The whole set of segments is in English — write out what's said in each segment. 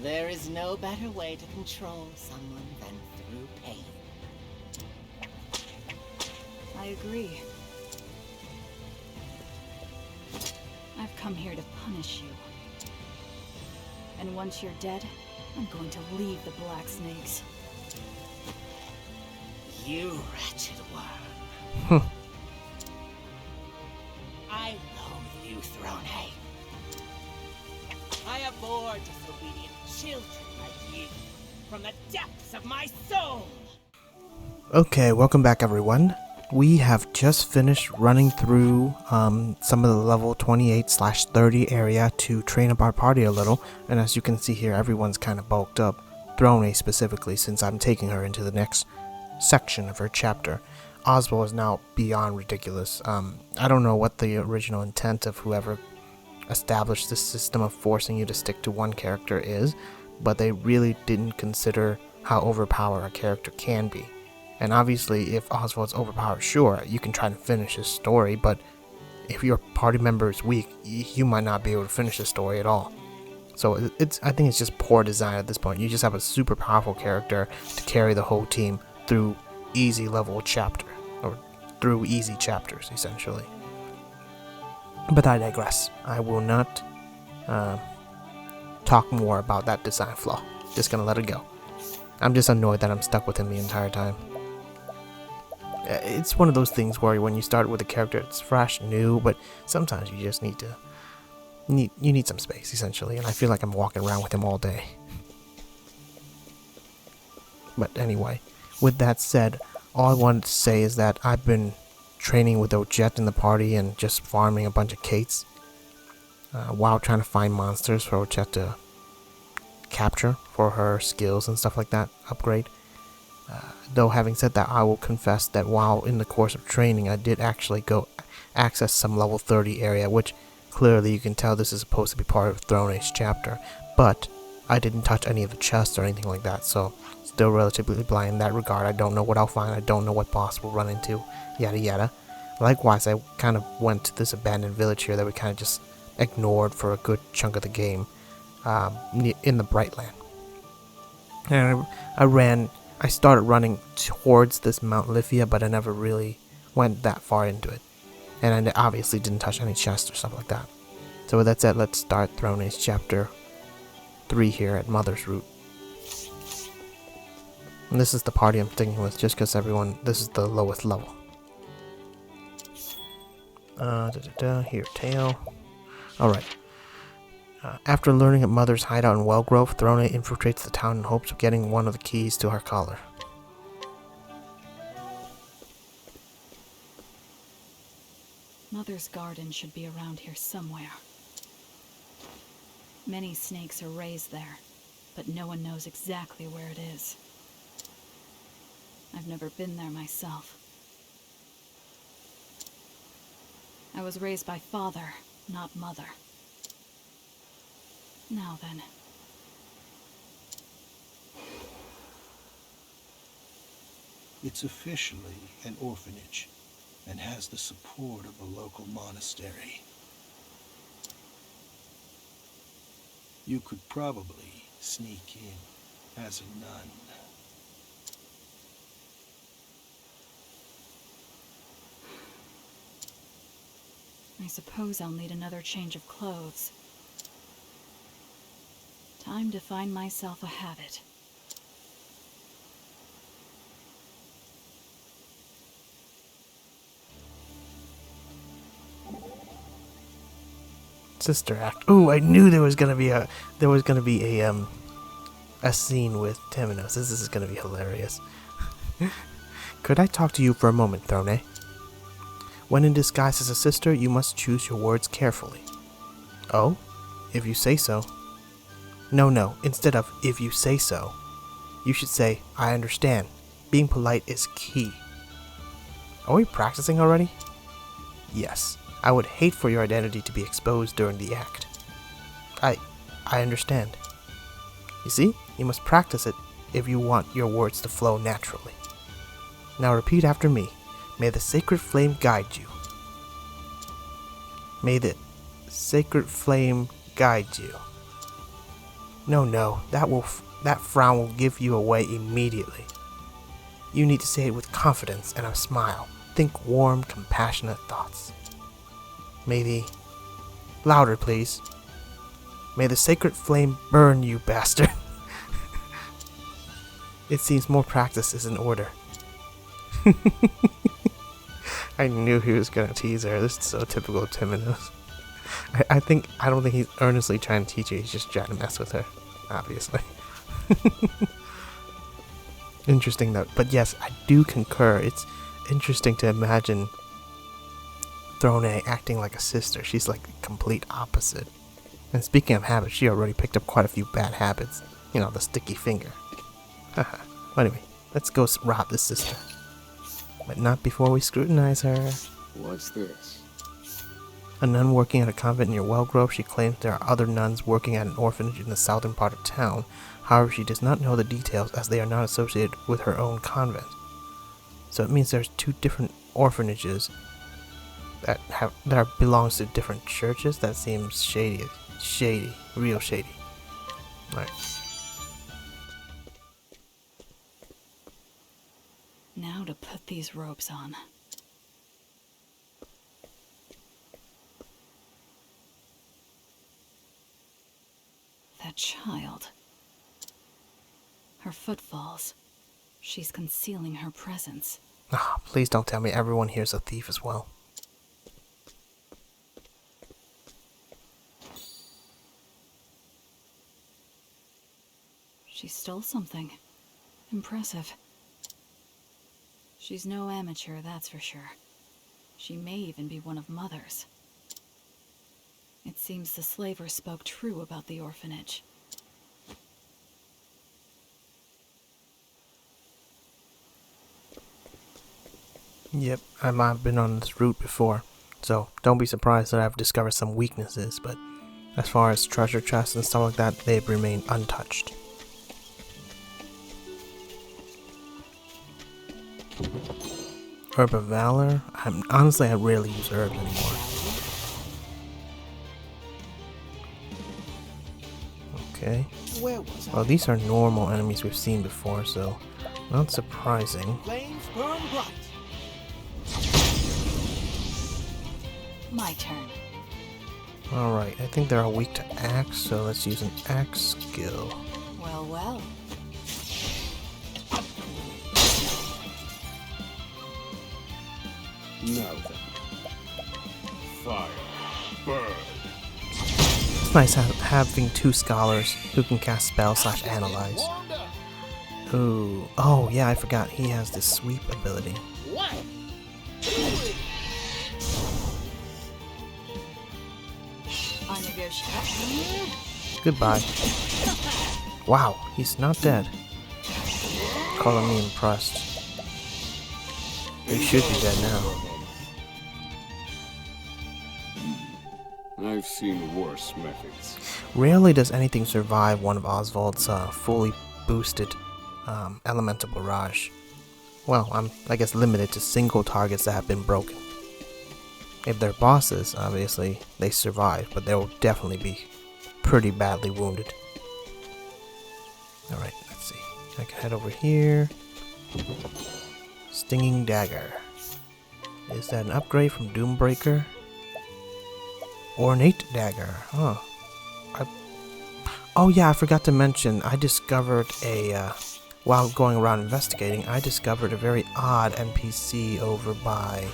There is no better way to control someone than through pain. I agree. I've come here to punish you. And once you're dead, I'm going to leave the Black Snakes. You wretched worm. I loathe you, Throne. I abhor disobedient children like you from the depths of my soul. Okay, welcome back everyone. We have just finished running through some of the level 28/30 area to train up our party a little, and as you can see here, everyone's kind of bulked up. Throne specifically, since I'm taking her into the next section of her chapter. Oswald is now beyond ridiculous. I don't know what the original intent of whoever established this system of forcing you to stick to one character is, but they really didn't consider how overpowered a character can be. And obviously, if Oswald's overpowered, sure, you can try to finish his story, but if your party member is weak, you might not be able to finish the story at all. So I think it's just poor design at this point. You just have a super powerful character to carry the whole team through easy level chapter, or through easy chapters, essentially. But I digress. I will not talk more about that design flaw. Just gonna let it go. I'm just annoyed that I'm stuck with him the entire time. It's one of those things where when you start with a character, it's fresh, new, but sometimes you just need some space, essentially, and I feel like I'm walking around with him all day. But anyway, with that said, all I wanted to say is that I've been training with Ojette in the party and just farming a bunch of Kates while trying to find monsters for Ojette to capture for her skills and stuff like that, upgrade. Though having said that, I will confess that while in the course of training, I did actually go access some level 30 area, which clearly you can tell this is supposed to be part of Throne Age chapter, but I didn't touch any of the chests or anything like that, so still relatively blind in that regard. I don't know what I'll find, I don't know what boss we'll run into, yada yada. Likewise, I kind of went to this abandoned village here that we kind of just ignored for a good chunk of the game, in the Brightland. And I started running towards this Mount Lithia, but I never really went that far into it. And I obviously didn't touch any chests or stuff like that. So with that said, let's start Throne Age chapter 3 here at Mother's Root. And this is the party I'm sticking with, just because this is the lowest level. Here, tail. Alright. After learning at Mother's hideout in Wellgrove, Throne infiltrates the town in hopes of getting one of the keys to her collar. Mother's garden should be around here somewhere. Many snakes are raised there, but no one knows exactly where it is. I've never been there myself. I was raised by father, not mother. Now then. It's officially an orphanage and has the support of a local monastery. You could probably sneak in as a nun. I suppose I'll need another change of clothes. Time to find myself a habit. Sister Act. Ooh, I knew there was gonna be a scene with Temenos. This is gonna be hilarious. Could I talk to you for a moment, Throne? When in disguise as a sister, you must choose your words carefully. Oh? If you say so. No, instead of if you say so, you should say, I understand. Being polite is key. Are we practicing already? Yes. I would hate for your identity to be exposed during the act. I understand. You see, you must practice it if you want your words to flow naturally. Now repeat after me. May the sacred flame guide you. May the sacred flame guide you. No, that frown will give you away immediately. You need to say it with confidence and a smile. Think warm, compassionate thoughts. Maybe louder, please. May the sacred flame burn you, bastard. It seems more practice is in order. I knew he was gonna tease her. This is so typical of Timonos. I don't think he's earnestly trying to teach her. He's just trying to mess with her, obviously. Interesting though. But yes, I do concur. It's interesting to imagine Throne acting like a sister. She's like the complete opposite. And speaking of habits, she already picked up quite a few bad habits. You know, the sticky finger. Haha. Anyway, let's go rob this sister. But not before we scrutinize her. What's this? A nun working at a convent near Wellgrove. She claims there are other nuns working at an orphanage in the southern part of town. However, she does not know the details as they are not associated with her own convent. So it means there's two different orphanages that belongs to different churches. That seems shady. Shady. Real shady. Alright. Now to put these robes on. That child. Her footfalls. She's concealing her presence. Ah, please don't tell me everyone here's a thief as well. She stole something. Impressive. She's no amateur, that's for sure. She may even be one of Mother's. It seems the slaver spoke true about the orphanage. Yep, I've been on this route before, so don't be surprised that I've discovered some weaknesses, but as far as treasure chests and stuff like that, they've remained untouched. Herb of Valor? Honestly, I rarely use herbs anymore. Okay. Well, these are normal enemies we've seen before, so not surprising. Flames burn bright. My turn. Alright, I think they're all weak to axe, so let's use an axe skill. Well, well. Now then. Fire. Burn. It's nice having two scholars who can cast spell / analyze. Ooh, oh yeah, I forgot he has this sweep ability. I negotiate. Goodbye. Wow, he's not dead. Calling me impressed. He should be dead now. I've seen worse methods. Rarely does anything survive one of Oswald's fully boosted elemental barrage. Well, I'm, I guess, limited to single targets that have been broken. If they're bosses, obviously, they survive, but they'll definitely be pretty badly wounded. Alright, let's see. I can head over here. Stinging Dagger. Is that an upgrade from Doombreaker? Ornate Dagger. Huh. Oh yeah, I forgot to mention, I discovered while going around investigating, I discovered a very odd NPC over by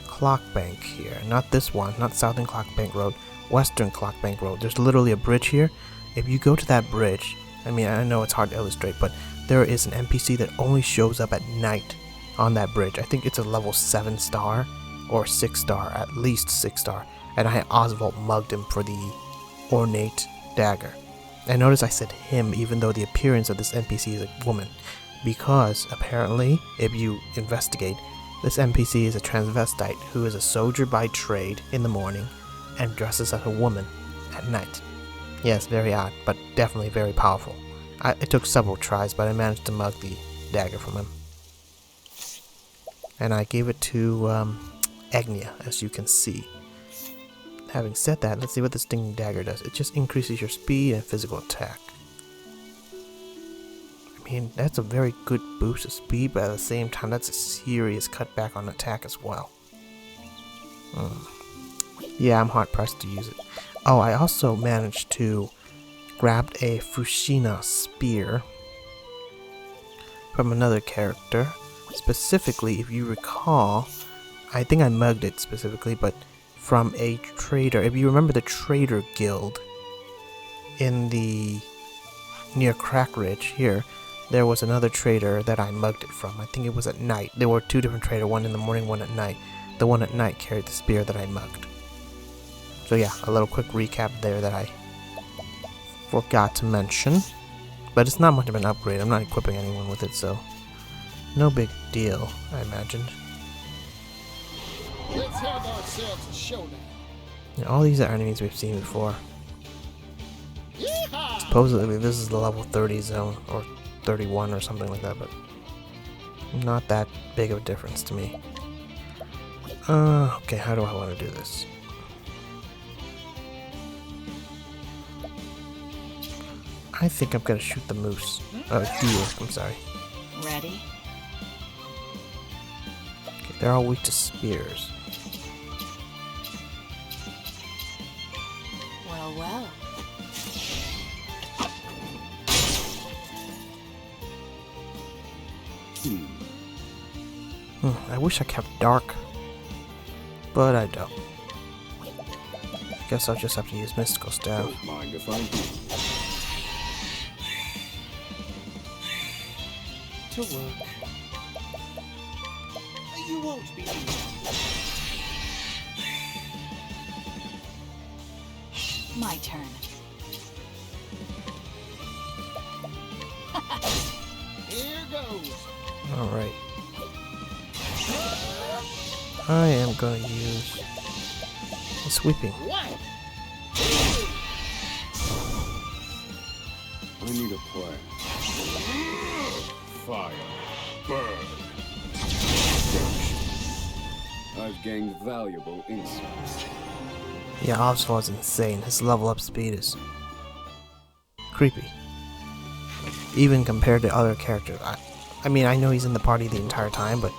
Clockbank here. Not this one, not Southern Clockbank Road, Western Clockbank Road. There's literally a bridge here. If you go to that bridge, I mean, I know it's hard to illustrate, but there is an NPC that only shows up at night on that bridge. I think it's a level 7 star or 6 star, at least 6 star. And Oswald mugged him for the Ornate Dagger. And notice I said him even though the appearance of this NPC is a woman. Because apparently, if you investigate, this NPC is a transvestite who is a soldier by trade in the morning and dresses as a woman at night. Yes, very odd, but definitely very powerful. It took several tries, but I managed to mug the dagger from him. And I gave it to Agnia, as you can see. Having said that, let's see what the Stinging Dagger does. It just increases your speed and physical attack. I mean, that's a very good boost of speed, but at the same time, that's a serious cutback on attack as well. Yeah, I'm hard pressed to use it. Oh, I also managed to grab a Fushina spear from another character. Specifically, if you recall, I think I mugged it specifically, but from a trader. If you remember the trader guild in the near Crack Ridge here, there was another trader that I mugged it from. I think it was at night. There were two different traders, one in the morning, one at night. The one at night carried the spear that I mugged. So yeah, a little quick recap there that I forgot to mention. But it's not much of an upgrade. I'm not equipping anyone with it, so no big deal, I imagined. Let's have ourselves a showdown. And all these are enemies we've seen before. Yeehaw! Supposedly this is the level 30 zone, or 31 or something like that, but not that big of a difference to me. Okay, how do I want to do this? I think I'm gonna shoot the moose. Deer, I'm sorry. Ready? Okay, they're all weak to spears. Well, well. I wish I kept dark, but I don't. Guess I'll just have to use mystical staff. Don't mind if I do. To work. You won't be My turn. Here goes. Alright. I am gonna use the sweeping. What? I need a plan. Fire. Burn. I've gained valuable insights. Yeah, Oswald's insane. His level up speed is creepy. Even compared to other characters. I mean, I know he's in the party the entire time, but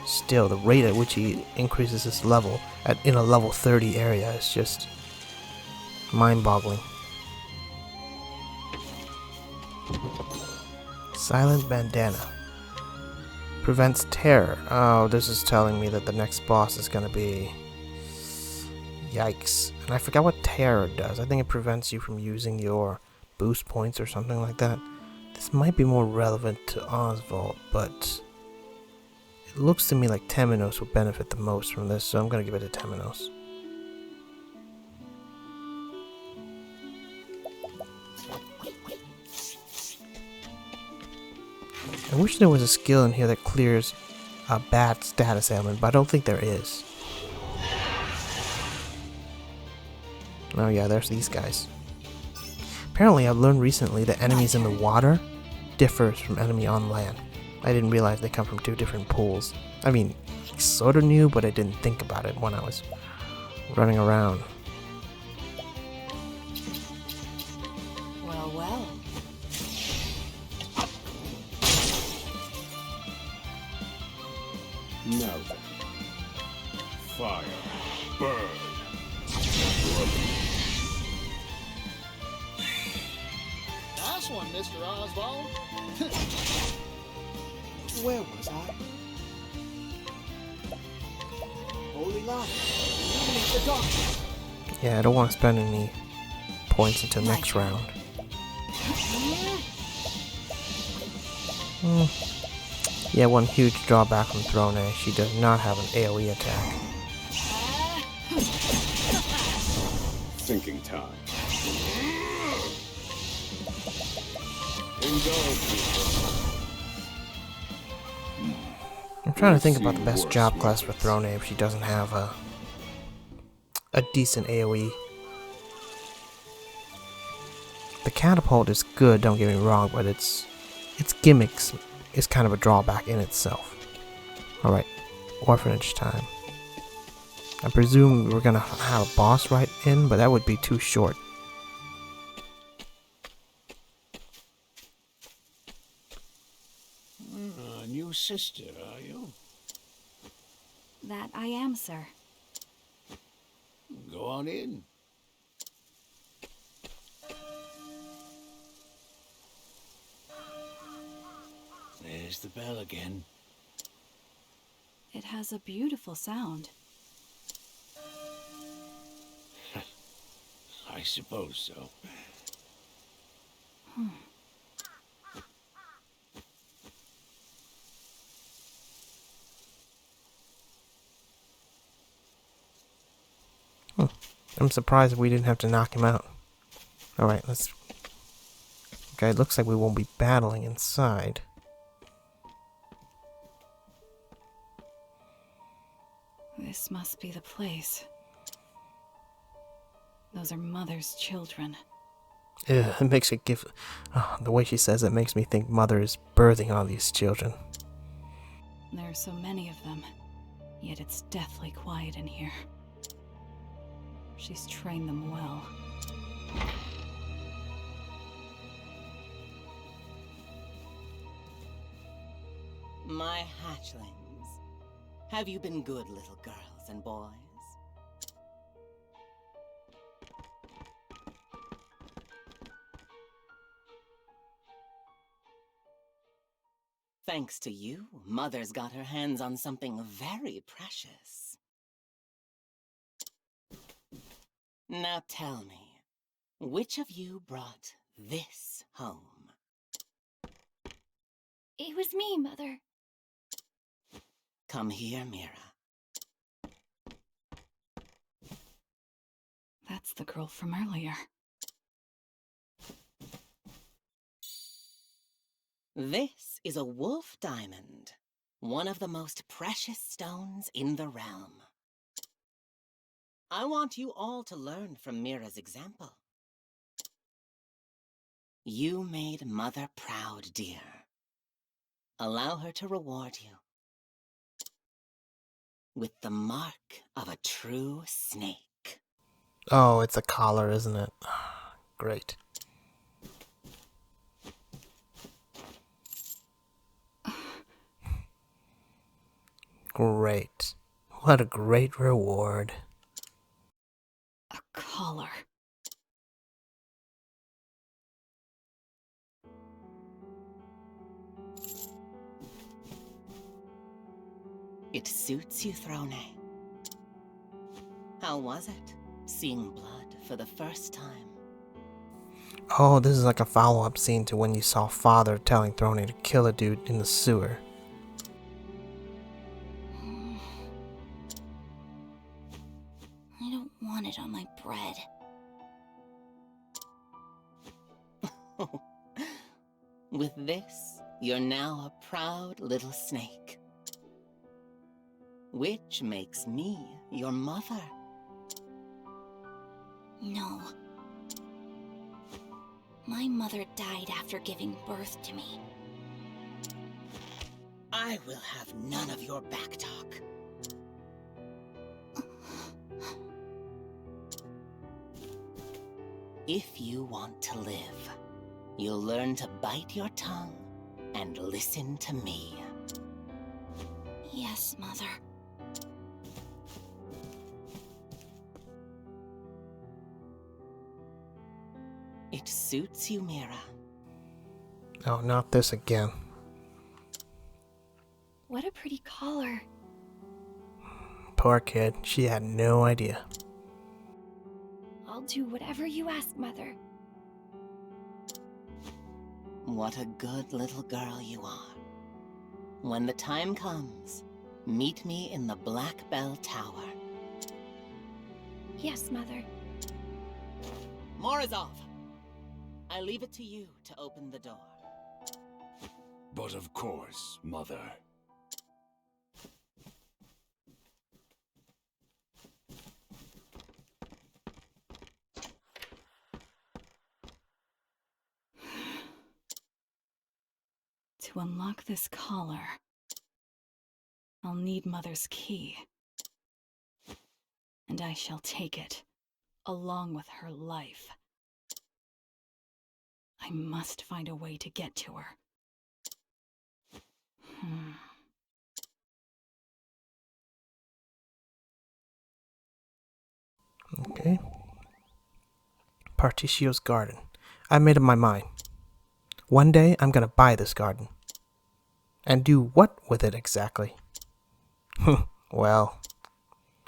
still, the rate at which he increases his level in a level 30 area is just mind-boggling. Silent Bandana. Prevents terror. Oh, this is telling me that the next boss is gonna be... Yikes. And I forgot what terror does. I think it prevents you from using your boost points or something like that. This might be more relevant to Oswald, but it looks to me like Temenos will benefit the most from this, so I'm gonna give it to Temenos. I wish there was a skill in here that clears a bad status ailment, but I don't think there is. Oh yeah, there's these guys. Apparently I've learned recently that enemies in the water differs from enemy on land. I didn't realize they come from two different pools. I mean, I sorta knew, but I didn't think about it when I was running around. Well, well. Now then. Fire. Burn. Nice one, Mr. Oswald. Where was I? Holy light. Illuminate the darkness. Yeah, I don't want to spend any points until next round. Yeah, one huge drawback from Throne A, she does not have an AoE attack. Thinking time. Indulge me. I'm trying to think about the best job class for Throne A if she doesn't have a decent AoE. The catapult is good, don't get me wrong, but its gimmicks is kind of a drawback in itself. Alright, Orphanage time. I presume we're gonna have a boss right in, but that would be too short. New sister, are you? That I am, sir. Go on in. There's the bell again. It has a beautiful sound. I suppose so. I'm surprised we didn't have to knock him out. Alright, let's... Okay, it looks like we won't be battling inside. This must be the place. Those are Mother's children. Ugh, it makes it give... Oh, the way she says it makes me think Mother is birthing all these children. There are so many of them, yet it's deathly quiet in here. She's trained them well. My hatchlings. Have you been good little girls and boys? Thanks to you, Mother's got her hands on something very precious. Now tell me, which of you brought this home? It was me, Mother. Come here, Mira. That's the girl from earlier. This is a wolf diamond, one of the most precious stones in the realm. I want you all to learn from Mira's example. You made Mother proud, dear. Allow her to reward you with the mark of a true snake. Oh, it's a collar, isn't it? Great. Great. What a great reward. A collar. It suits you, Throne. How was it, seeing blood for the first time? Oh, this is like a follow-up scene to when you saw Father telling Throne to kill a dude in the sewer. I don't want it on my bread. With this, you're now a proud little snake. Which makes me your mother. No. My mother died after giving birth to me. I will have none of your backtalk. If you want to live, you'll learn to bite your tongue and listen to me. Yes, Mother. It suits you, Mira. Oh, not this again. What a pretty collar. Poor kid, she had no idea. I'll do whatever you ask, Mother. What a good little girl you are. When the time comes, meet me in the Black Bell Tower. Yes, Mother. Morozov, I leave it to you to open the door. But of course, Mother. To unlock this collar, I'll need Mother's key. and I shall take it, along with her life. I must find a way to get to her. Okay. Particio's garden. I made up my mind. One day I'm gonna buy this garden. And do what with it exactly? Well,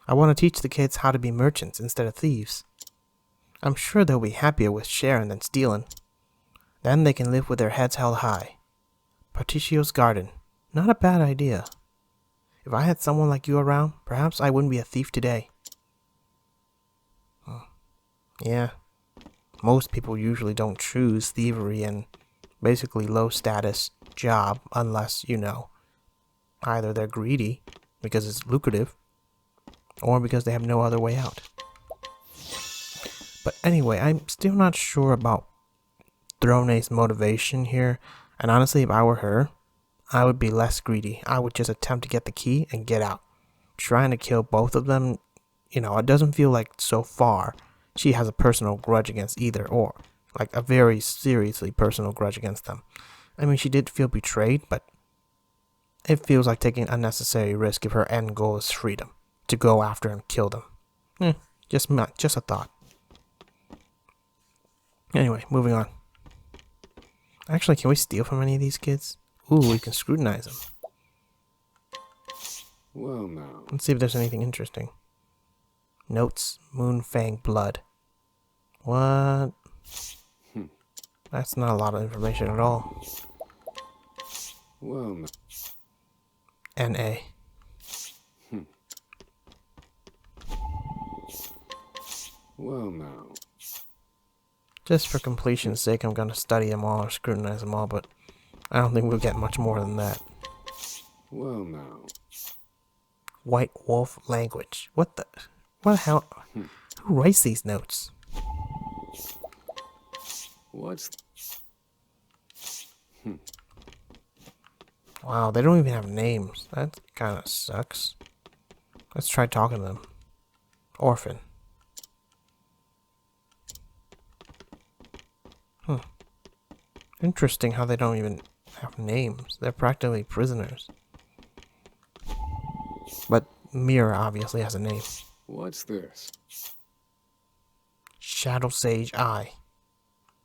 I want to teach the kids how to be merchants instead of thieves. I'm sure they'll be happier with sharing than stealing. Then they can live with their heads held high. Particio's garden. Not a bad idea. If I had someone like you around, perhaps I wouldn't be a thief today. Yeah. Most people usually don't choose thievery and basically low status job unless, either they're greedy because it's lucrative or because they have no other way out. But anyway, I'm still not sure about Throne's motivation here, and honestly, if I were her, I would be less greedy. I would just attempt to get the key and get out. Trying to kill both of them, it doesn't feel like so far she has a personal grudge against either, or like a very seriously personal grudge against them. I mean, she did feel betrayed, but it feels like taking unnecessary risk if her end goal is freedom, to go after and kill them. Just a thought. Anyway, moving on. Actually, can we steal from any of these kids? Ooh, we can scrutinize them. Well, now. Let's see if there's anything interesting. Notes, Moonfang blood. What? That's not a lot of information at all. Well, now. N.A. Well, now. Just for completion's sake, I'm going to study them all or scrutinize them all, but I don't think we'll get much more than that. Well, now. White Wolf language. What the hell? Who writes these notes? What's... Wow, they don't even have names. That kind of sucks. Let's try talking to them. Orphan. Interesting how they don't even have names. They're practically prisoners. But Mira obviously has a name. What's this? Shadow Sage Eye.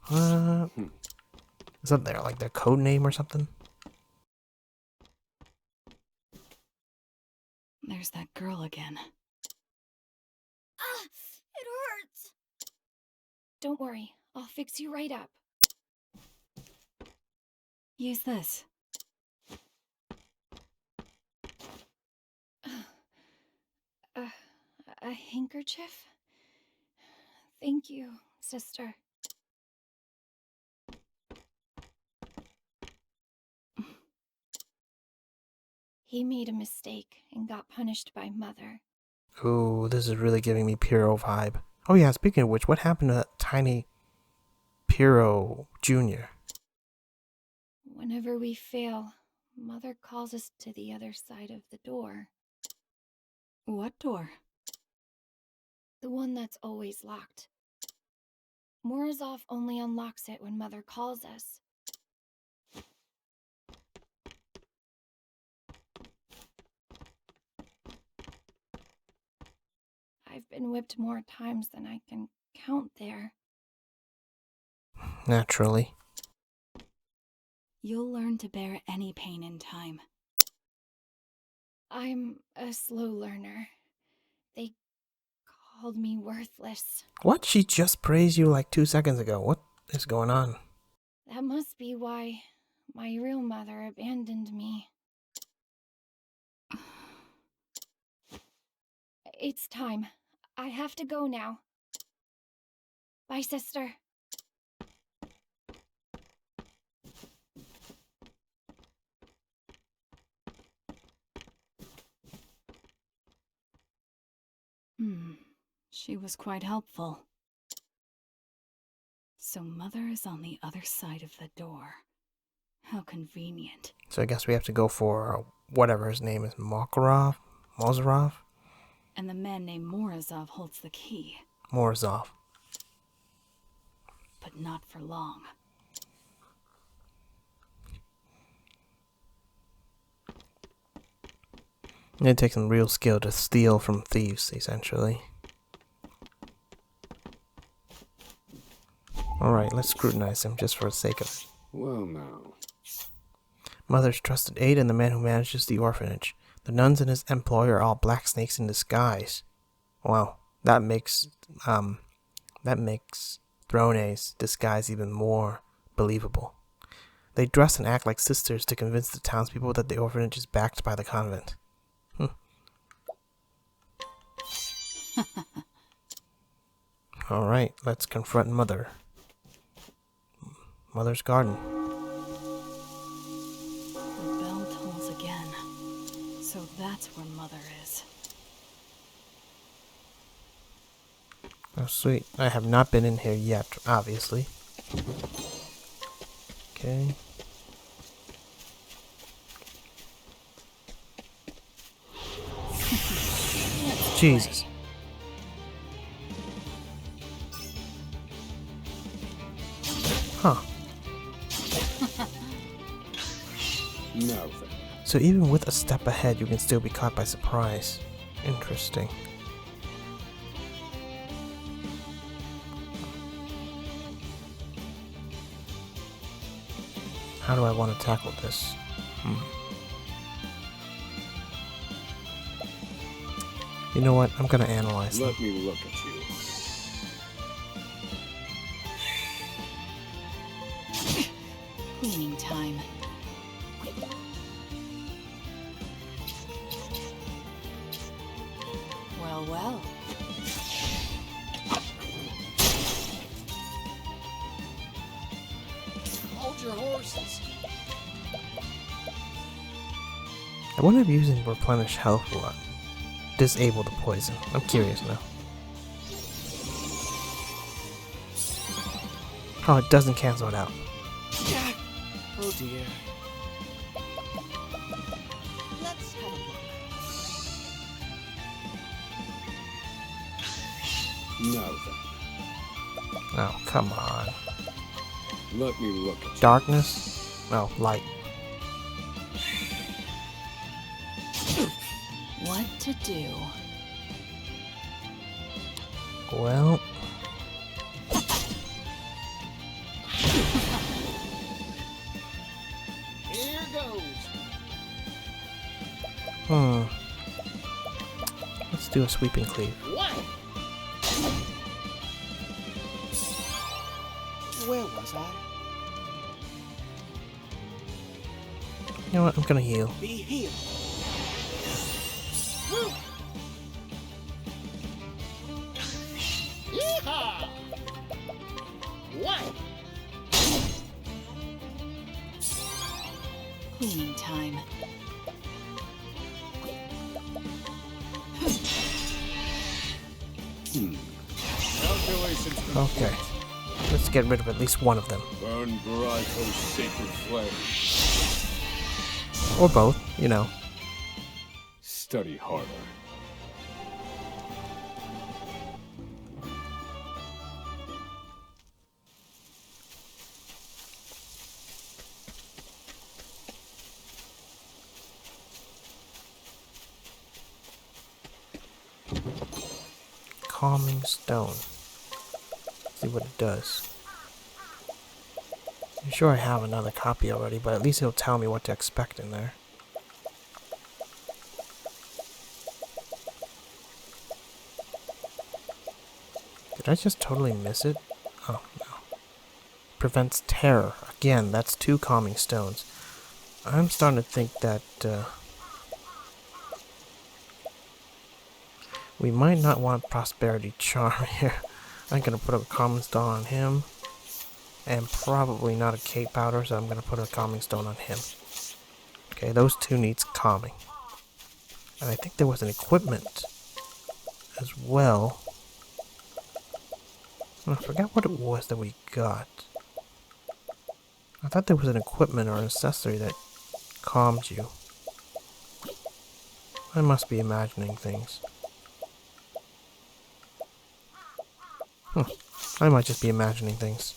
What? Is that their code name or something? There's that girl again. Ah, it hurts. Don't worry, I'll fix you right up. Use this. A handkerchief? Thank you, sister. He made a mistake and got punished by Mother. Ooh, this is really giving me Pyro vibe. Oh yeah, speaking of which, what happened to that tiny Pyro Jr.? Whenever we fail, Mother calls us to the other side of the door. What door? The one that's always locked. Morozov only unlocks it when Mother calls us. I've been whipped more times than I can count there. Naturally. You'll learn to bear any pain in time. I'm a slow learner. They called me worthless. What? She just praised you like 2 seconds ago. What is going on? That must be why my real mother abandoned me. It's time. I have to go now. Bye, sister. She was quite helpful. So Mother is on the other side of the door. How convenient. So I guess we have to go for whatever his name is, Makarov? Mozarov? And the man named Morozov holds the key. Morozov. But not for long. It takes some real skill to steal from thieves, essentially. Alright, let's scrutinize him just for the sake of it. Well now. Mother's trusted aide and the man who manages the orphanage. The nuns in his employ are all black snakes in disguise. Wow, that makes Throne's disguise even more believable. They dress and act like sisters to convince the townspeople that the orphanage is backed by the convent. Alright, let's confront Mother. Mother's garden. The bell tolls again. So that's where Mother is. Oh, sweet. I have not been in here yet, obviously. Okay. Jesus. Huh. Now then. So even with a step ahead, you can still be caught by surprise. Interesting. How do I want to tackle this? You know what? I'm gonna analyze them. Let me look at you. Cleaning time. Well, well. Hold your horses. I wonder if using replenish health will disable the poison. I'm curious now. Oh, it doesn't cancel it out. Oh dear. Let's have a look. Now then. Oh, come on. Let me look at you. Darkness? No, light. What to do? Well, Here goes. let's do a sweeping cleave. What? Where was I? You know what? I'm gonna heal. Be healed. Yeehaw! What? Cleaning time. Calculations complete. Okay. Let's get rid of at least one of them. Burn Barito's sacred flame. Or both, you know. Study harder. Calming stone. See what it does. I'm sure I have another copy already, but at least it'll tell me what to expect in there. Did I just totally miss it? Oh, no. Prevents terror. Again, that's 2 calming stones. I'm starting to think that, we might not want prosperity charm here. I'm gonna put a calming stone on him. And probably not a cape powder, so I'm gonna put a calming stone on him. Okay, those 2 needs calming. And I think there was an equipment as well. I forgot what it was that we got. I thought there was an equipment or an accessory that calmed you. I must be imagining things. I might just be imagining things.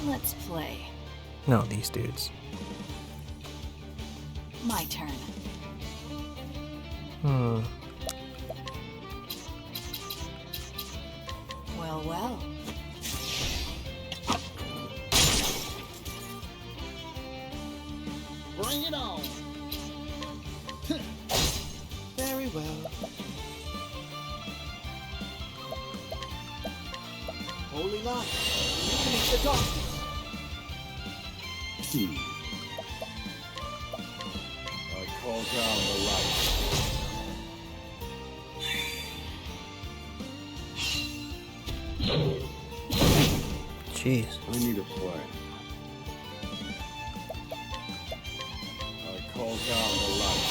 Let's play. No, these dudes. My turn. Well, well. Bring it on. Very well. Holy light, illuminate the darkness. I call down the light. Jeez. I need a plan. I call down the light.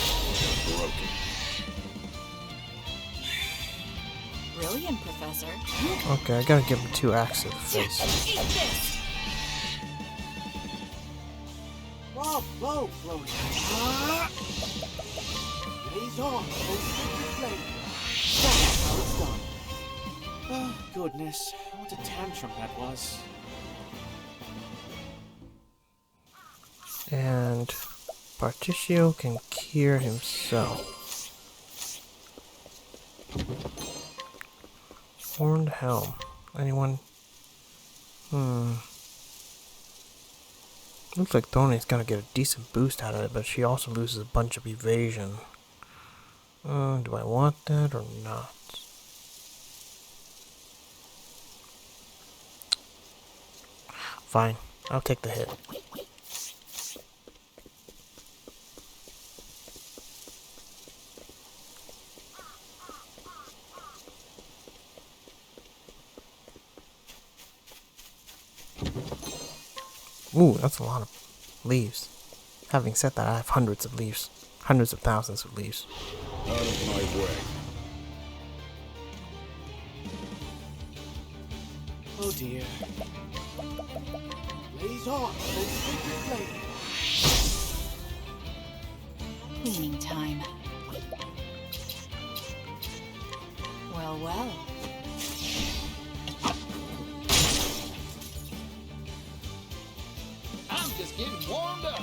Broken. Brilliant, Professor. Okay, I gotta give him 2 axes to the face. Eat this! Bravo, Chloe. Blaze on, oh sacred flame. That's how it's done. Oh, goodness. What a tantrum that was. And Particio can cure himself. Horned Helm. Anyone? Looks like Thorny's gonna get a decent boost out of it, but she also loses a bunch of evasion. Do I want that or not? Fine, I'll take the hit. Ooh, that's a lot of leaves. Having said that, I have hundreds of leaves. Hundreds of thousands of leaves. Out of my way. Oh dear. Blaze on, oh sacred flame. Cleaning time. Well, well. I'm just getting warmed up.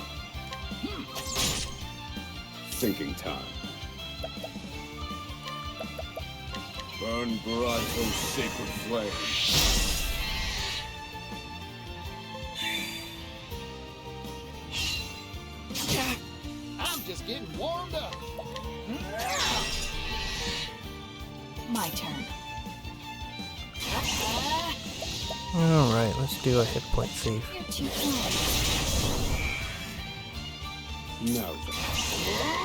Thinking time. Burn bright, oh sacred flame. I'm just getting warmed up. My turn. Alright, let's do a hit point save. You're too kind. Now then.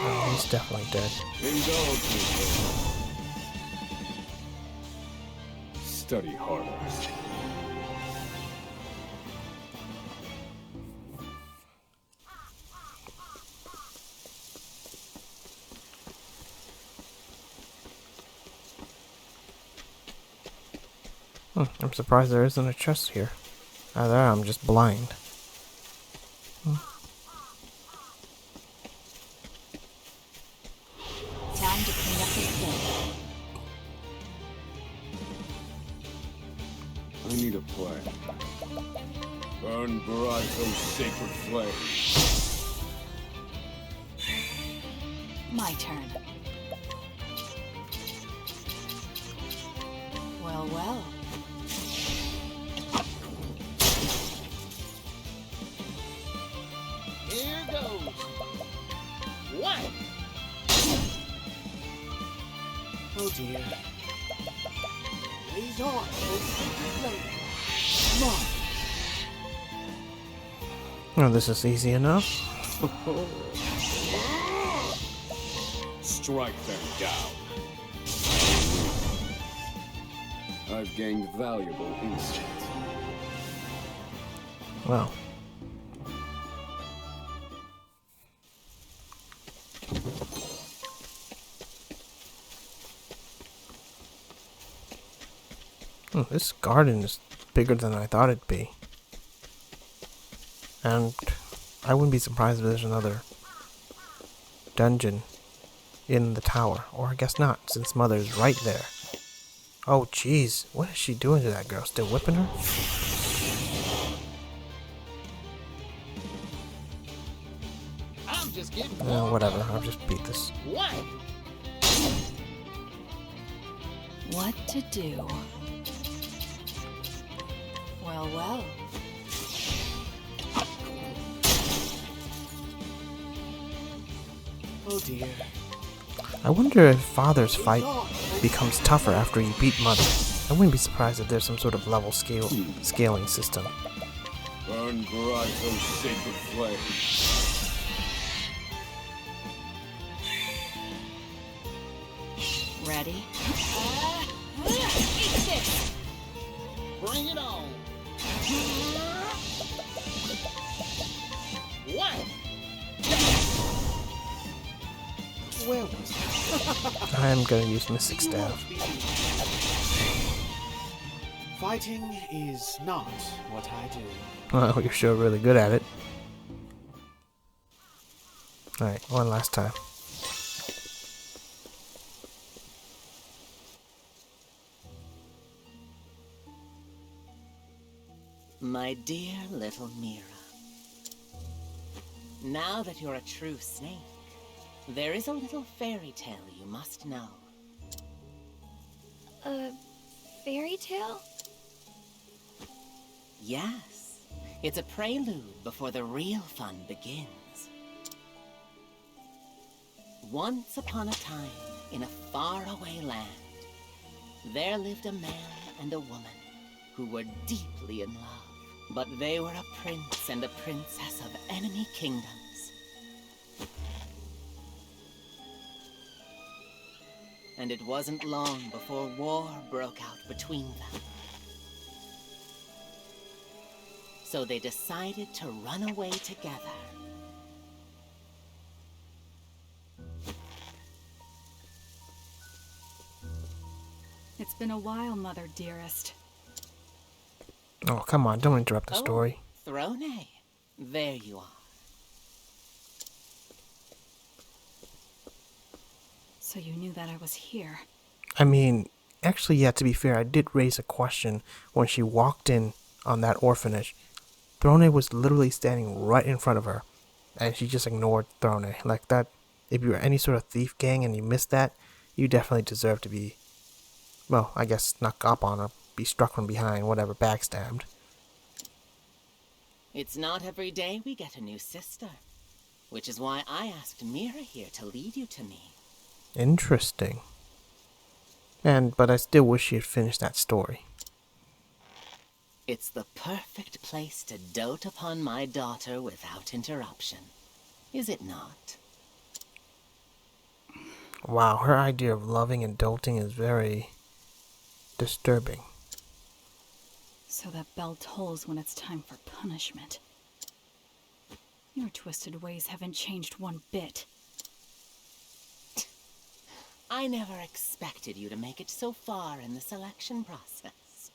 Oh, he's definitely dead. Indulge me. Study harder. I'm surprised there isn't a chest here. Either I'm just blind. Time to clean up this thing. I need a plan. Burn bright, oh sacred flame. My turn. Well, well. Here goes. What? Oh dear. Blaze on, oh sacred flame. Come on. Oh, this is easy enough. Strike them down. I've gained valuable insight. Well. This garden is bigger than I thought it'd be. And I wouldn't be surprised if there's another dungeon in the tower. Or I guess not, since Mother's right there. Oh, jeez. What is she doing to that girl? Still whipping her? I'm just getting Whatever. I'll just beat this. What? What to do? Well, well. Oh dear. I wonder if Father's fight becomes tougher after you beat Mother. I wouldn't be surprised if there's some sort of level scaling system. Burn bright, O sacred flame. Ready? Eat this! Bring it on! What? Where was it? I'm gonna use Mystic Staff. Fighting is not what I do. Well, you're sure really good at it. Alright, one last time. My dear little Mira. Now that you're a true snake, there is a little fairy tale you must know. A fairy tale? Yes, it's a prelude before the real fun begins. Once upon a time, in a faraway land, there lived a man and a woman who were deeply in love. But they were a prince and a princess of enemy kingdoms. And it wasn't long before war broke out between them. So they decided to run away together. It's been a while, Mother dearest. Oh, come on, don't interrupt the story. Throne, there you are. So you knew that I was here. I mean, actually, yeah, to be fair, I did raise a question when she walked in on that orphanage. Throne was literally standing right in front of her, and she just ignored Throne. Like that, if you were any sort of thief gang and you missed that, you definitely deserve to be, well, I guess snuck up on her, be struck from behind, whatever, backstabbed. It's not every day we get a new sister, which is why I asked Mira here to lead you to me. Interesting. But I still wish she had finished that story. It's the perfect place to dote upon my daughter without interruption, is it not? Wow, her idea of loving and doting is very disturbing. So that bell tolls when it's time for punishment. Your twisted ways haven't changed one bit. I never expected you to make it so far in the selection process.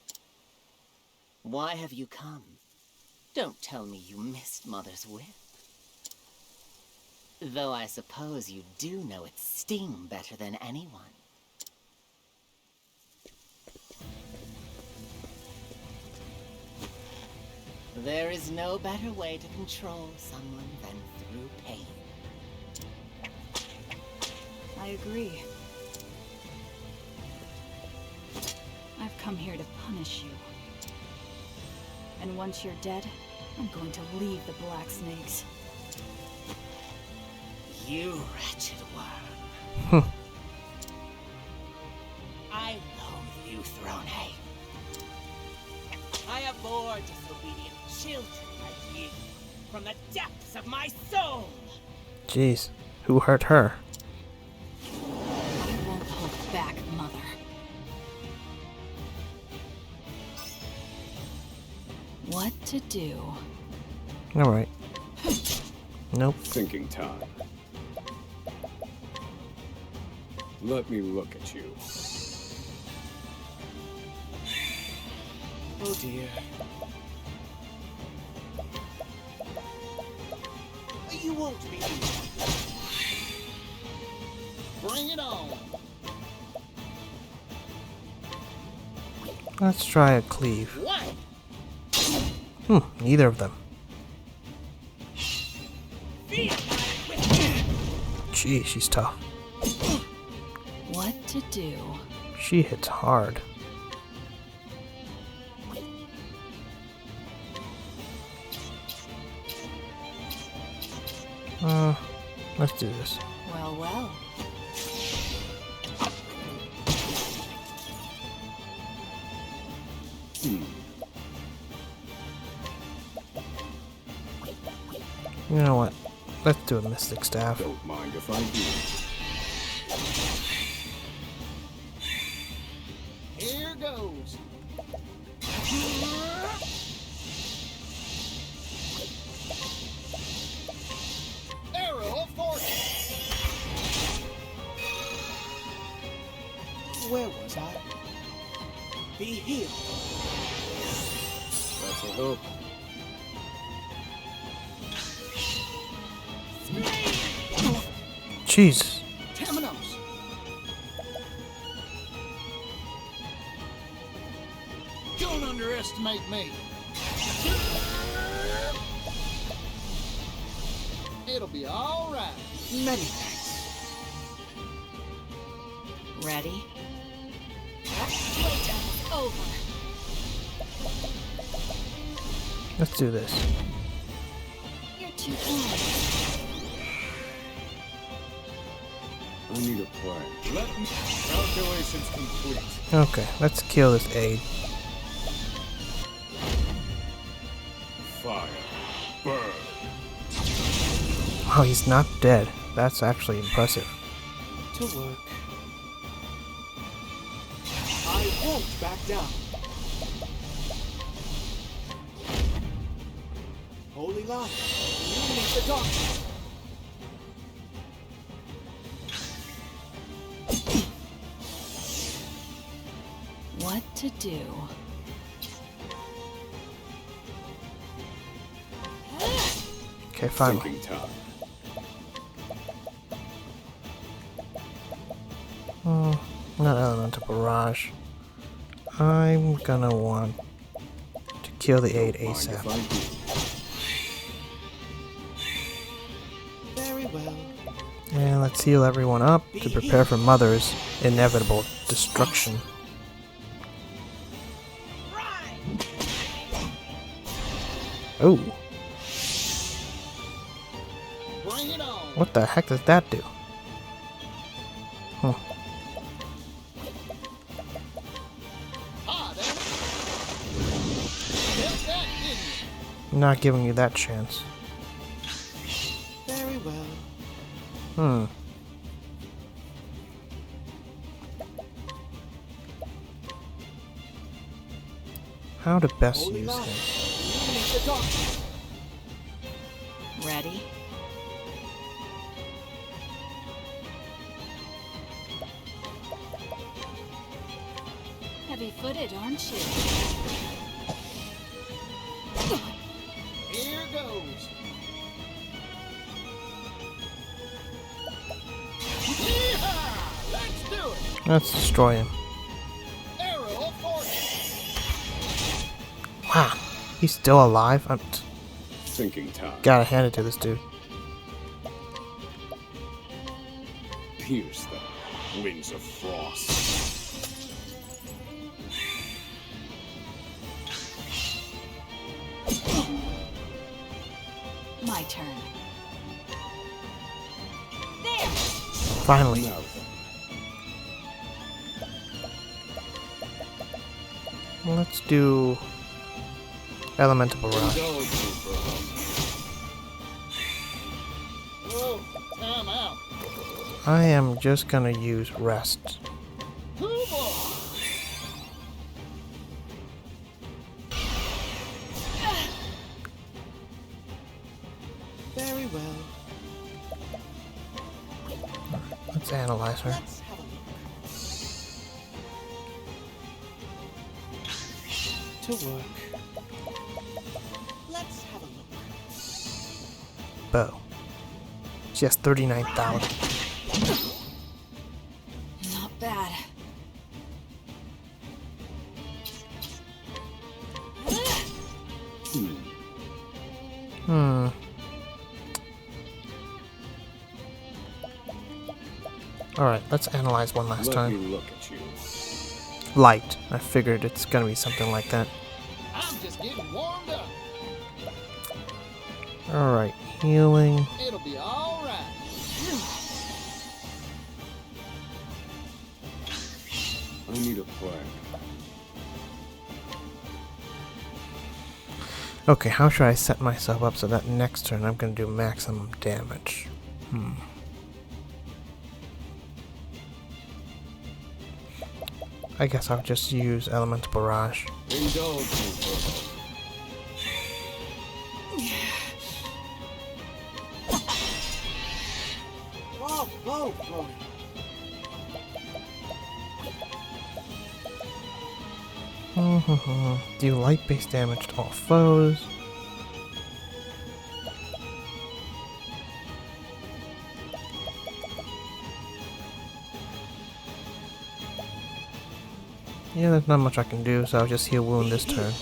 Why have you come? Don't tell me you missed Mother's whip. Though I suppose you do know its sting better than anyone. There is no better way to control someone than through pain. I agree. I've come here to punish you. And once you're dead, I'm going to leave the Black Snakes. You wretched worm. I loathe you, Throne. I abhor disobedient children like you from the depths of my soul. Jeez, who hurt her? I won't hold back, Mother. What to do? Alright. Nope. Thinking time. Let me look at you. Oh dear. You won't be here. Let's try a cleave. What? Neither of them. Gee, she's tough. What to do? She hits hard. Let's do this. Well, well. You know what? Let's do a Mystic Staff. Don't mind if I do. Here goes. Arrow of fortune. Where was I? Be healed. That's a hook. Jesus. Temenos. Don't underestimate me. It'll be all right. Many thanks. Ready? Playtime is over. Let's do this. You're too kind. I need a plan. Let me... Calculations complete. Okay, let's kill this aide. Fire. Burn. Oh, he's not dead. That's actually impressive. To work. I won't back down. Holy light, illuminate the darkness. What to do? Okay, finally. Thinking time. Not elemental barrage. I'm gonna want to kill the aide Mind if ASAP. I do? Very well. And let's heal everyone up to prepare for Mother's inevitable destruction. Oh, Bring it on. what the heck does that do? Huh. Ah, damn it. Get that, didn't you? Not giving you that chance. Very well. How to best Holy use light, him? illuminate the darkness. Ready? Heavy-footed, aren't you? Here goes. Yeehaw! Let's do it. Let's destroy him. Arrow of fortune. Wow, he's still alive? Thinking time. Gotta hand it to this dude. Pierce the wings of frost. My turn. There! Finally. Now then. Let's do elemental barrage. Indulge me, bro. Whoa, time out. I am just gonna use rest. Cool boy. Very well. Let's analyze her. Let's have a look. To work. Let's have a look. Bow. She has 39,000. Not bad. Alright, let's analyze one last Let me time. look at you. Light. I figured it's gonna be something like that. I'm just getting warmed up. Alright, healing. It'll be all right. I need a plan. Okay, how should I set myself up so that next turn I'm gonna do maximum damage? I guess I'll just use Elemental Barrage. Indulge me for Whoa, whoa, whoa. Do light-based damage to all foes. Yeah, there's not much I can do, so I'll just heal wound this turn.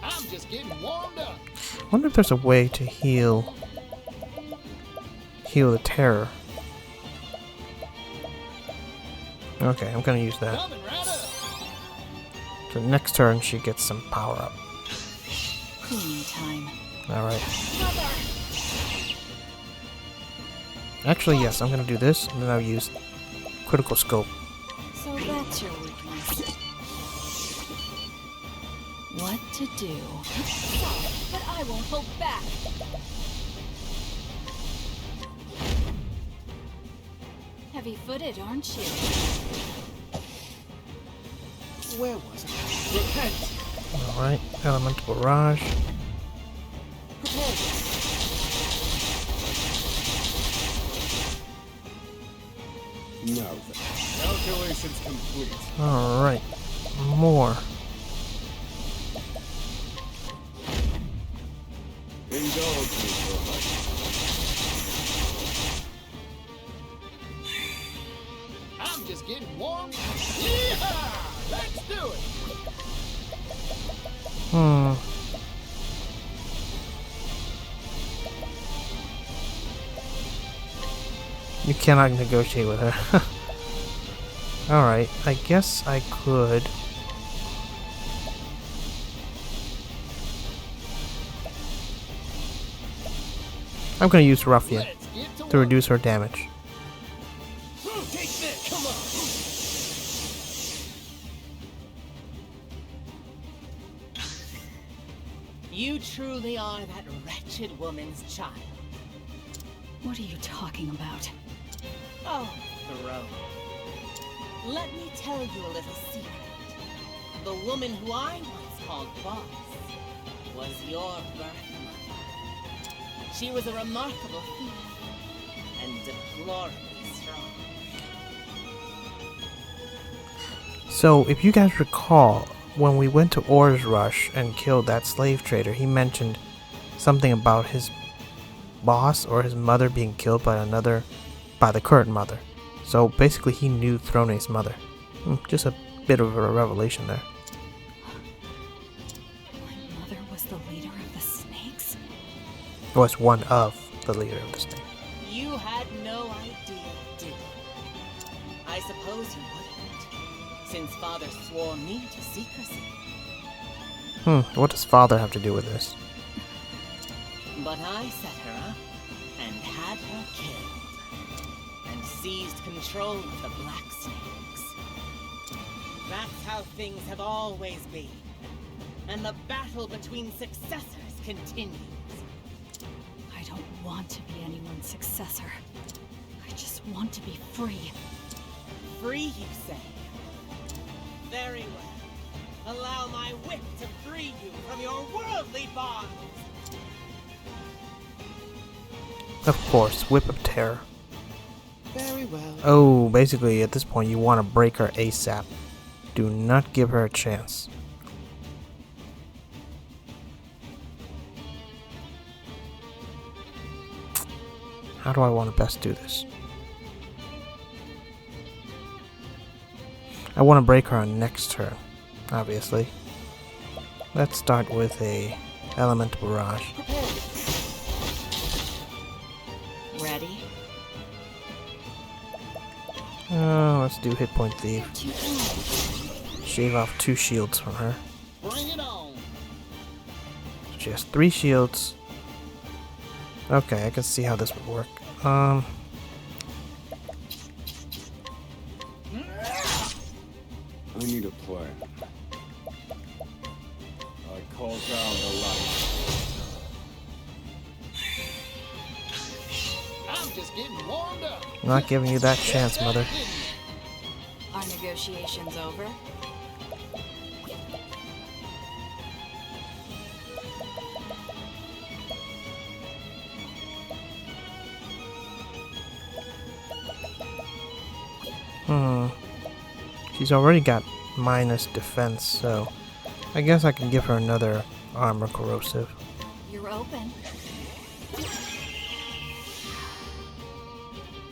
I'm just getting warmed up. I wonder if there's a way to heal the terror. Okay, I'm gonna use that. Coming right up. So next turn she gets some power up. Cleaning time. Alright. Actually, yes, I'm gonna do this, and then I'll use Critical Scope. So that's your weakness. What to do? But I won't hold back. Heavy-footed, aren't you? Where was I? Repent. Alright, Elemental Barrage. Prepare. now then. Calculations complete. Alright, more. Indulge me for a moment. I'm just getting warm. Yeehaw! Let's do it. You cannot negotiate with her. Alright, I guess I could. I'm gonna use Ruffian Let's get to to reduce her damage. work. Take that. Come on. You truly are that wretched woman's child. What are you talking about? Oh, Throne. Let me tell you a little secret. The woman who I once called boss was your birth mother. She was a remarkable thief and deplorably strong. So, if you guys recall, when we went to Or's Rush and killed that slave trader, he mentioned something about his boss or his mother being killed by the current mother. So basically he knew Throne's mother. Just a bit of a revelation there. My mother was the leader of the snakes? Was one of the leader of the snake. You had no idea, did you? I suppose you wouldn't, since Father swore me to secrecy. What does Father have to do with this? But I set her up and had her killed, and seized control of the Black Snakes. That's how things have always been, and the battle between successors continues. I don't want to be anyone's successor. I just want to be free. Free, you say? Very well. Allow my whip to free you from your worldly bonds! Of course, Whip of Terror. Very well. Oh, basically at this point you want to break her ASAP. Do not give her a chance. How do I want to best do this? I want to break her on next turn, obviously. Let's start with a Elemental Barrage. Ready? Let's do hit point thief. Shave off 2 shields from her. Bring it on. She has 3 shields. Okay, I can see how this would work. I need a plan. I call down the light. I'm just getting warmed up. Not giving you that chance, mother. Are negotiations over? She's already got minus defense, so I guess I can give her another armor corrosive. You're open.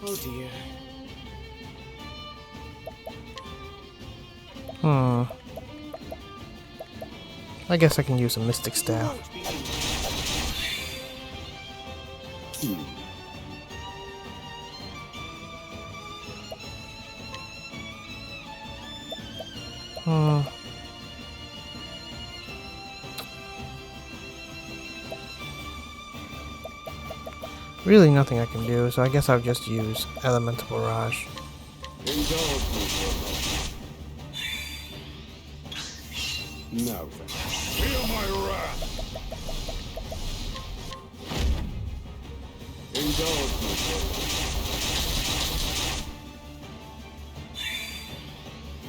Oh dear. I guess I can use a mystic staff. Really nothing I can do, so I guess I'll just use Elemental Barrage. Indulge me for now then. Feel my wrath! Indulge me for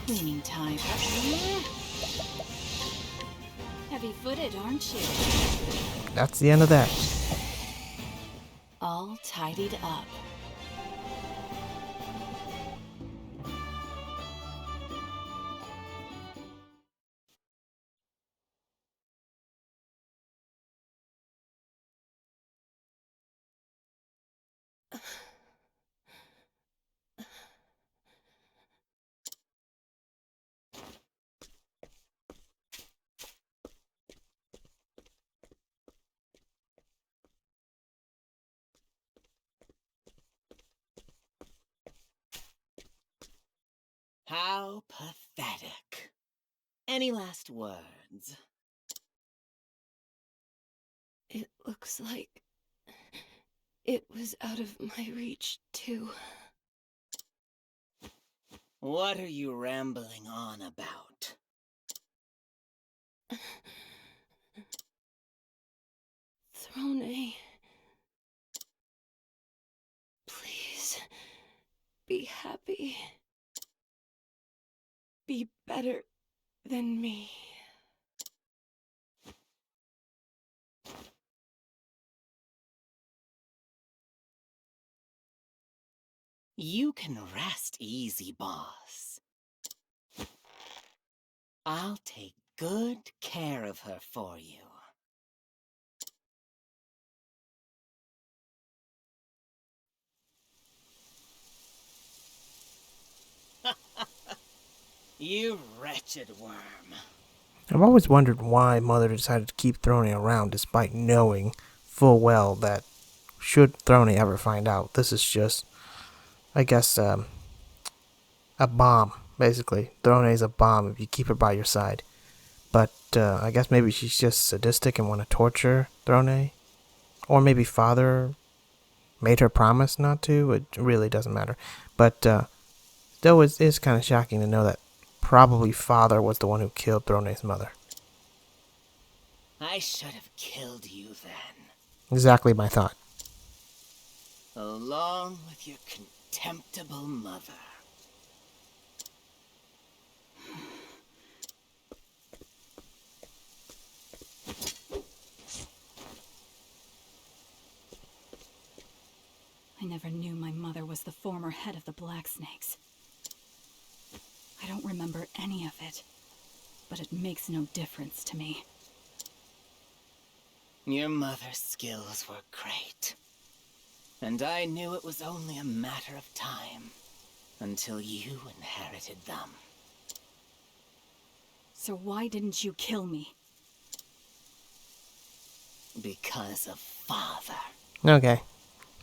Cleaning time. Heavy-footed, aren't you? That's the end of that. All tidied up. How pathetic. Any last words? It looks like it was out of my reach, too. What are you rambling on about? Throne, please be happy. Be better than me. You can rest easy, boss. I'll take good care of her for you. You wretched worm. I've always wondered why Mother decided to keep Throne around despite knowing full well that should Throne ever find out, this is just, I guess, a bomb, basically. Throne is a bomb if you keep her by your side. But I guess maybe she's just sadistic and want to torture Throne. Or maybe Father made her promise not to. It really doesn't matter. But still, it is kind of shocking to know that probably Father was the one who killed Throne's mother. I should have killed you then. Exactly my thought. Along with your contemptible mother. I never knew my mother was the former head of the Black Snakes. I don't remember any of it, but it makes no difference to me. Your mother's skills were great. And I knew it was only a matter of time until you inherited them. So why didn't you kill me? Because of Father. Okay.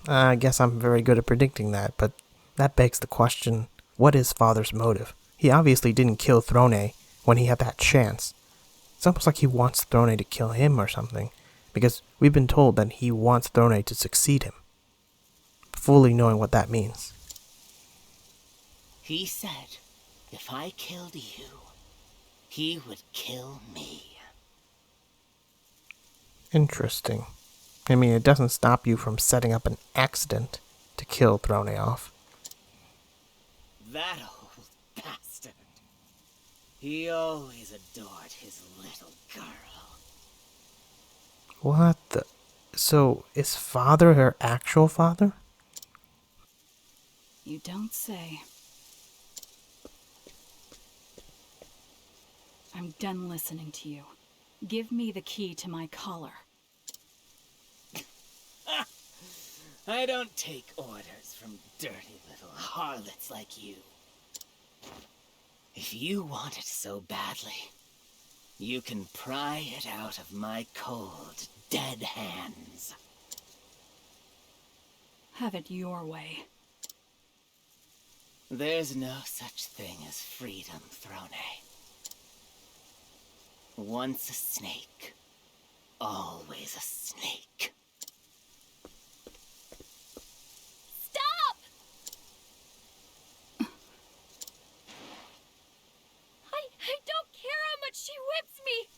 I guess I'm very good at predicting that, but that begs the question, what is Father's motive? He obviously didn't kill Throne when he had that chance. It's almost like he wants Throne to kill him or something, because we've been told that he wants Throne to succeed him, fully knowing what that means. He said, if I killed you, he would kill me. Interesting. I mean, it doesn't stop you from setting up an accident to kill Throne off. That old bastard. He always adored his little girl. What the... So, is Father her actual father? You don't say. I'm done listening to you. Give me the key to my collar. I don't take orders from dirty little harlots like you. If you want it so badly, you can pry it out of my cold, dead hands. Have it your way. There's no such thing as freedom, Throne. Once a snake, always a snake. Stop! I don't care how much she whips me.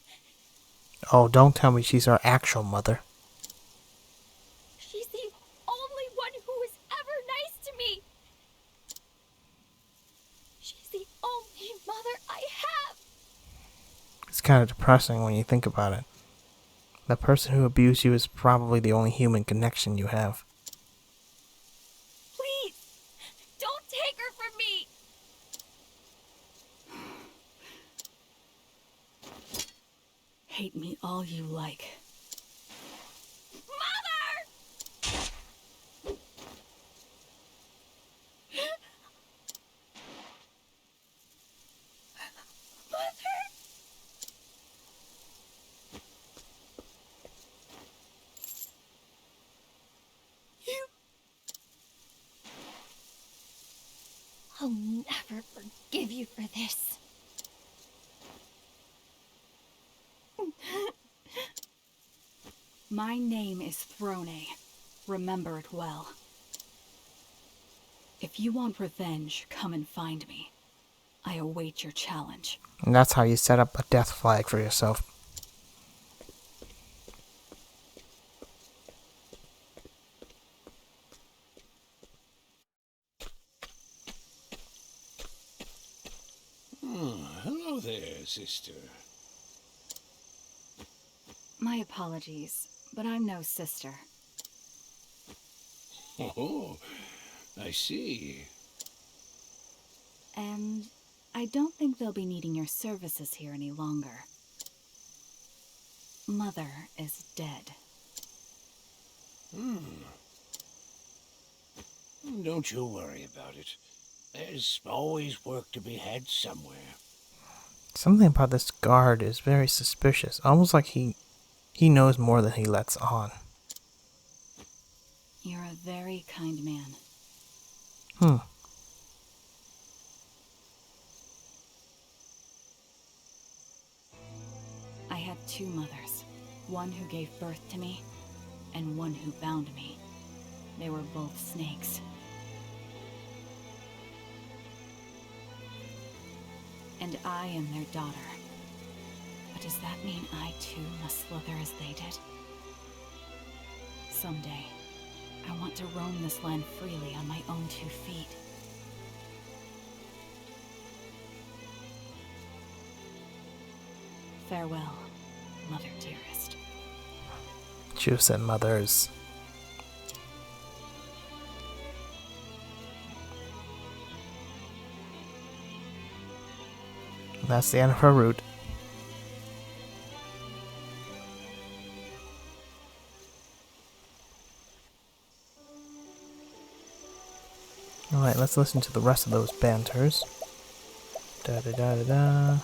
Oh, don't tell me she's our actual mother. She's the only one who was ever nice to me. She's the only mother I have. It's kind of depressing when you think about it. The person who abused you is probably the only human connection you have. Please, don't take her from me. Hate me all you like. Mother! Mother! You... I'll never forgive you for this. My name is Throne. Remember it well. If you want revenge, come and find me. I await your challenge. And that's how you set up a death flag for yourself. Hello there, sister. My apologies, but I'm no sister. Oh, I see. And I don't think they'll be needing your services here any longer. Mother is dead. Don't you worry about it. There's always work to be had somewhere. Something about this guard is very suspicious. Almost like he knows more than he lets on. You're a very kind man. I had two mothers. One who gave birth to me, and one who bound me. They were both snakes. And I am their daughter. But does that mean I too must slither as they did? Someday, I want to roam this land freely on my own 2 feet. Farewell, mother dearest. Should have said mothers. That's the end of her route. Alright, let's listen to the rest of those banters. Da da da da da.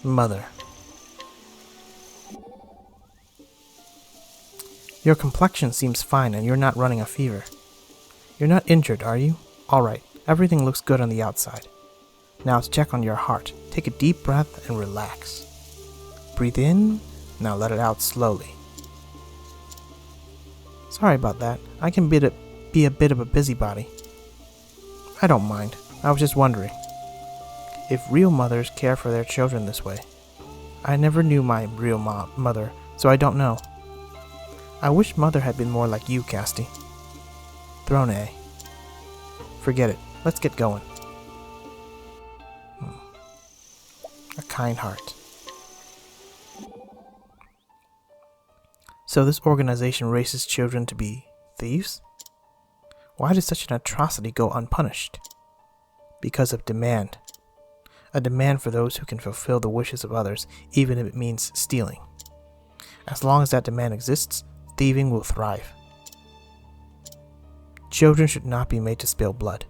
Mother. Your complexion seems fine and you're not running a fever. You're not injured, are you? Alright, everything looks good on the outside. Now let's check on your heart. Take a deep breath and relax. Breathe in, now let it out slowly. Sorry about that. I can be a bit of a busybody. I don't mind. I was just wondering if real mothers care for their children this way. I never knew my real mother, so I don't know. I wish Mother had been more like you, Casti. Throne. Forget it. Let's get going. A kind heart. So this organization races children to be thieves? Why does such an atrocity go unpunished? Because of demand. A demand for those who can fulfill the wishes of others, even if it means stealing. As long as that demand exists, thieving will thrive. Children should not be made to spill blood.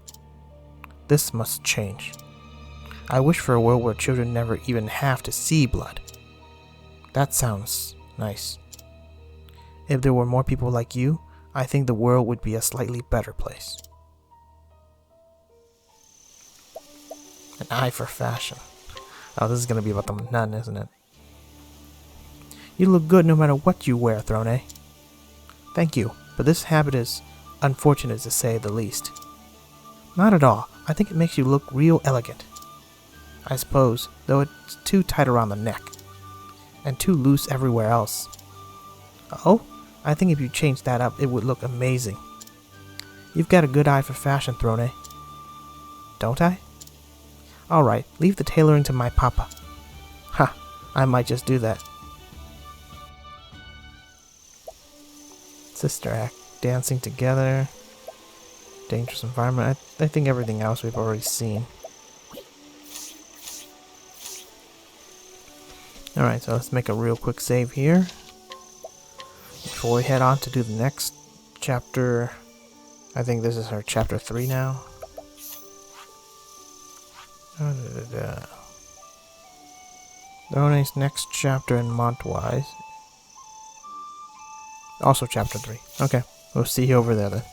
This must change. I wish for a world where children never even have to see blood. That sounds nice. If there were more people like you, I think the world would be a slightly better place. An eye for fashion. Oh, this is going to be about the nun, isn't it? You look good no matter what you wear, Throne. Thank you, but this habit is unfortunate to say the least. Not at all. I think it makes you look real elegant. I suppose, though it's too tight around the neck. And too loose everywhere else. Oh? I think if you changed that up, it would look amazing. You've got a good eye for fashion, Throne. Don't I? Alright, leave the tailoring to my papa. Ha, I might just do that. Sister Act, dancing together. Dangerous environment. I think everything else we've already seen. Alright, so let's make a real quick save here. Before we head on to do the next chapter. I think this is our chapter 3 now. Throne's next chapter in Montwise. Also chapter 3. Okay, we'll see you over there then.